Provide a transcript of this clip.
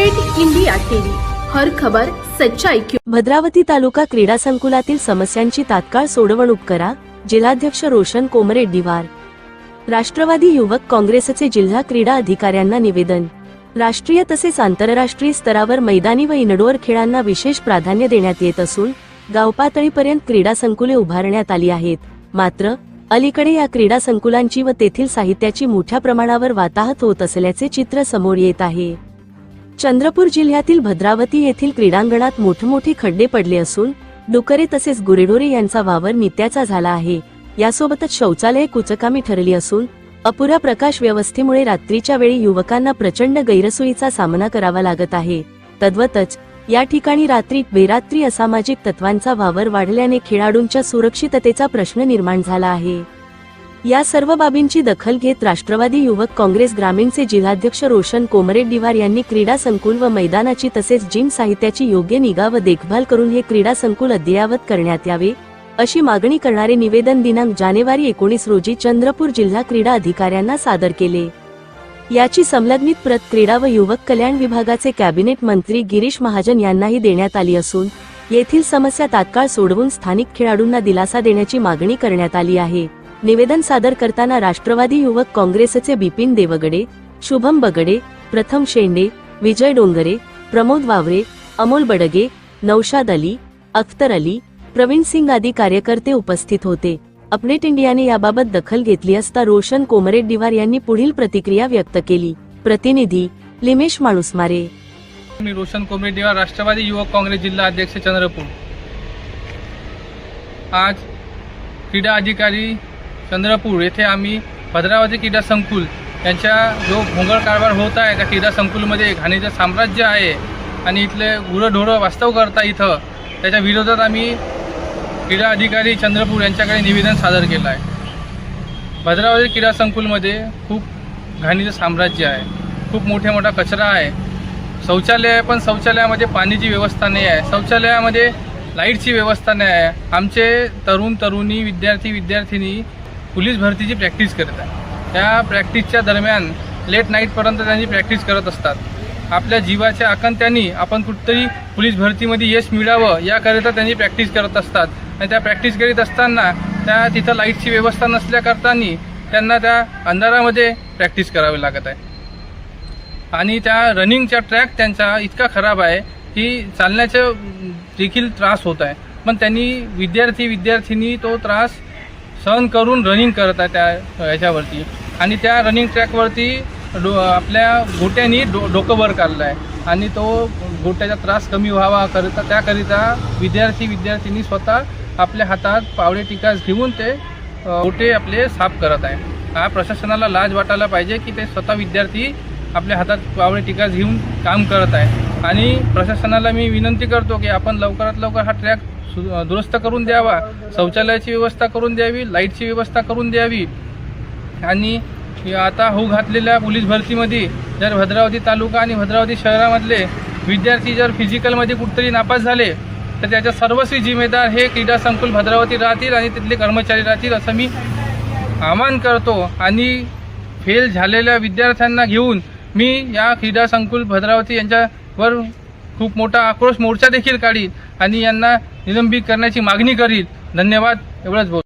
Great India TV, हर खबर सच्चाई की। भद्रावती तालुका क्रीडा संकुलातील समस्यांची तात्काळ सोडवणूक करा। जिल्हाध्यक्ष रोशन कोमरेड्डीवार। राष्ट्रवादी युवक काँग्रेसचे जिल्हा क्रीडा अधिकाऱ्यांना निवेदन। राष्ट्रीय तसेच आंतरराष्ट्रीय स्तरावर मैदानी व इनडोअर खेळांना विशेष प्राधान्य देण्यात येत असून गाव पातळीपर्यंत क्रीडा संकुले उभारण्यात आली आहेत। मात्र अलीकडे या क्रीडा संकुलांची व तेथील साहित्याची मोठ्या प्रमाणावर वाताहत होत असल्याचे चित्र समोर येत आहे। चंद्रपूर जिल्ह्यातील भद्रावती येथील क्रीडांगणात मोठमोठे खड्डे पडले असून डुकरे तसेच गुरेढोरे यांचा वावर नित्याचा झाला आहे। यासोबतच शौचालये कुचकामी ठरली असून अपुऱ्या प्रकाश व्यवस्थेमुळे रात्रीच्या वेळी युवकांना प्रचंड गैरसोयीचा सामना करावा लागत आहे। तद्वतच या ठिकाणी रात्री बेरात्री असामाजिक तत्वांचा वावर वाढल्याने खेळाडूंच्या सुरक्षिततेचा प्रश्न निर्माण झाला आहे। या सर्व बाबींची दखल घेत राष्ट्रवादी युवक काँग्रेस ग्रामीणचे जिल्हाध्यक्ष रोशन कोमरेड्डीवार यांनी क्रीडा संकुल व मैदानाची तसेच जिम साहित्याची योग्य निगा व देखभाल करून हे क्रीडा संकुल अद्ययावत करण्यात यावे अशी मागणी करणारे निवेदन दिनांक जानेवारी 19 रोजी चंद्रपूर जिल्हा क्रीडा अधिकाऱ्यांना सादर केले। याची संलग्नित प्रत क्रीडा व युवक कल्याण विभागाचे कॅबिनेट मंत्री गिरीश महाजन यांनाही देण्यात आली असून येथील समस्या तात्काळ सोडवून स्थानिक खेळाडूंना दिलासा देण्याची मागणी करण्यात आली आहे। निवेदन सादर करताना राष्ट्रवादी युवक काँग्रेसचे बिपिन देवगडे, शुभम बगडे, प्रथम शेंडे, विजय डोंगरे, प्रमोद वावरे, अमोल बडगे, नौशाद अली, अख्तर अली, प्रवीण सिंग आदी कार्यकर्ते उपस्थित होते। अपडेट इंडियाने याबाबत दखल घेतली असता रोशन कोमरेड्डीवार यांनी पुढील प्रतिक्रिया व्यक्त केली। प्रतिनिधी लिमेश माणूसमारे। मी रोशन कोमरेड्डीवार, राष्ट्रवादी युवक काँग्रेस जिल्हा अध्यक्ष चंद्रपूर। आज क्रीडा अधिकारी चंद्रपूर येथे आम्ही भद्रावती क्रीडा संकुल यांच्या जो भोंगळ कारभार होत आहे त्या क्रीडा संकुलमध्ये घाणीचं साम्राज्य आहे आणि इथले गुरंढोरं वास्तव करता इथं, त्याच्या विरोधात आम्ही क्रीडा अधिकारी चंद्रपूर यांच्याकडे निवेदन सादर केलं आहे। भद्रावती क्रीडा संकुलमध्ये खूप घाणीचं साम्राज्य आहे, खूप मोठा कचरा आहे, शौचालय आहे पण शौचालयामध्ये पाण्याची व्यवस्था नाही आहे, शौचालयामध्ये लाईटची व्यवस्था नाही आहे। आमचे तरुणी विद्यार्थी पोलीस भरतीची प्रॅक्टिस करत आहे। त्या प्रॅक्टिसच्या दरम्यान लेट नाईटपर्यंत त्यांची प्रॅक्टिस करत असतात। आपल्या जीवाच्या आकांत्याने आपण कुठेतरी पोलीस भरतीमध्ये यश मिळावं याकरिता त्यांची प्रॅक्टिस करत असतात आणि त्या प्रॅक्टिस करीत असताना त्या तिथं लाईटची व्यवस्था नसल्याकरतानी त्यांना त्या अंधारामध्ये प्रॅक्टिस करावी लागत आहे आणि त्या रनिंगचा ट्रॅक त्यांचा इतका खराब आहे की चालण्याचं देखील त्रास होत आहे, पण त्यांनी विद्यार्थीनी तो त्रास सहन करून रनिंग करत आहे त्या ह्याच्यावरती आणि त्या रनिंग ट्रॅकवरती आपल्या गोट्यानी डोकं वर काढलं आहे आणि तो गोट्याचा त्रास कमी व्हावा त्याकरिता विद्यार्थीनी स्वतः आपल्या हातात पावडे टिकास घेऊन ते गोटे आपले साफ करत आहे। हा प्रशासनाला लाज वाटायला पाहिजे की ते स्वतः विद्यार्थी आपल्या हातात पावडे टिकास घेऊन काम करत आहे आणि प्रशासनाला मी विनंती करतो की आपण लवकरात लवकर हा ट्रॅक दुरुस्त करून द्यावा, शौचालयाची व्यवस्था करून द्यावी, लाईटची व्यवस्था करून द्यावी आणि आता होऊ घातलेल्या पोलीस भरतीमध्ये जर भद्रावती तालुका आणि भद्रावती शहरामधले विद्यार्थी जर फिजिकलमध्ये कुठेतरी नापास झाले तर त्याच्या सर्वस्वी जिम्मेदार हे क्रीडा संकुल भद्रावती राहतील आणि तिथले कर्मचारी राहतील असं मी आवाहन करतो आणि फेल झालेल्या विद्यार्थ्यांना घेऊन मी या क्रीडा संकुल भद्रावती यांच्यावर खूप मोठा आक्रोश मोर्चा देखील काढीन आणि यांना निलंबित करण्याची मागणी करील। धन्यवाद। एवढंच बोल।